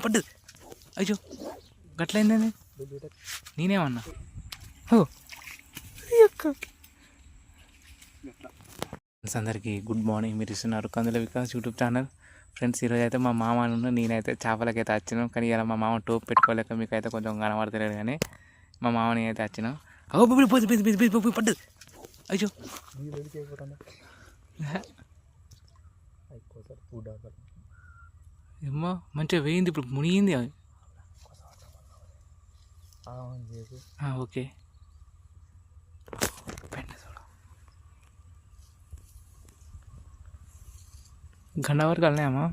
పడ్డది. అయ్యో గట్లయిందని నేనేమన్నా. ఓ అందరికీ గుడ్ మార్నింగ్. మీరు ఇస్తున్నారు కందుల వికాస్ యూట్యూబ్ ఛానల్. ఫ్రెండ్స్, ఈరోజు అయితే మా మామ నేనైతే చేపలకైతే వచ్చినాం. కానీ ఇలా మా మామ టోప్ పెట్టుకోలేక మీకు అయితే కొంచెం కనబడతలేదు. కానీ మా మామని అయితే వచ్చినాం. పడ్డది. అయ్యో ఏమో మంచిగా వేయింది. ఇప్పుడు మునిగింది. ఓకే గంట వరకు వెళ్ళినాయమ్మా.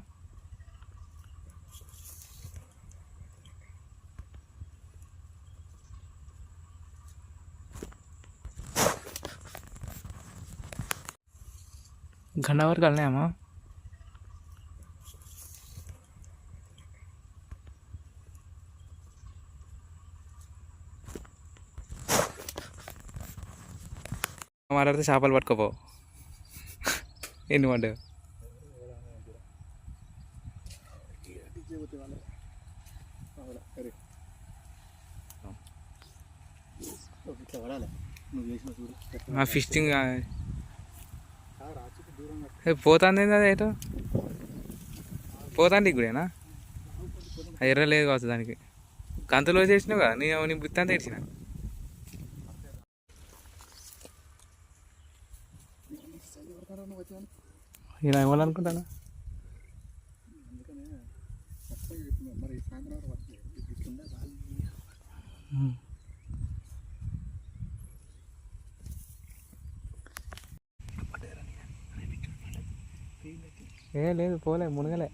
గంట వరకు వెళ్ళినాయమ్మా. మాట్లాడితే చేపలు పట్టుకోపో. ఎన్ని పడ్డావు? ఫిషింగ్ పోతుంది ఏటో పోతాండి ఇప్పుడేనా? ఎర్ర లేదు కావచ్చు దానికి. గంతలో చేసినావు కదా నీ బుత్తి అంతా ఇచ్చిన. ఇలా ఇవ్వాలనుకుంటాను. లేదు పోలే, మునగలే.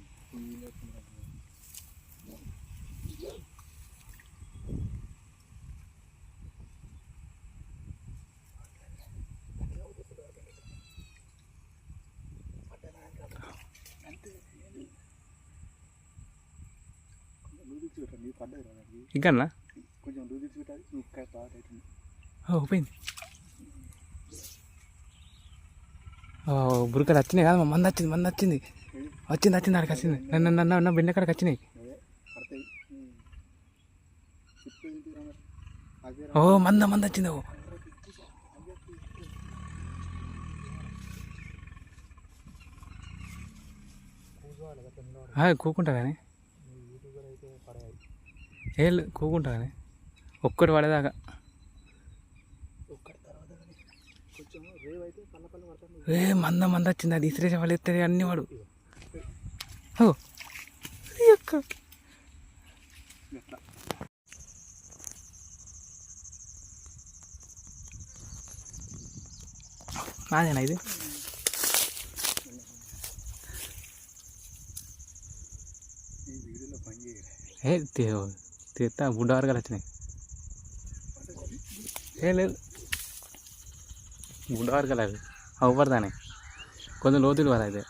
ఇంకా పోయింది. బురకలు వచ్చినాయి కదా, మంది వచ్చింది అక్కడికి వచ్చింది. నన్ను బిండ కాడికి వచ్చినాయి. మంద వచ్చింది. కూకుంటా కానీ కూకుంటా కానీ ఒక్కటి పడేదాకా. మంద వచ్చింది. అది ఇసిరేసే వాళ్ళు ఎత్తారు అన్ని వాడు. నాదేనా ఇది? తీస్తా. బుడ్డ వరకు వచ్చినాయి. లేదు బుడ్డ వరకు అవి అవ్వడదానే కొంచెం లోతులు కదా అయితే.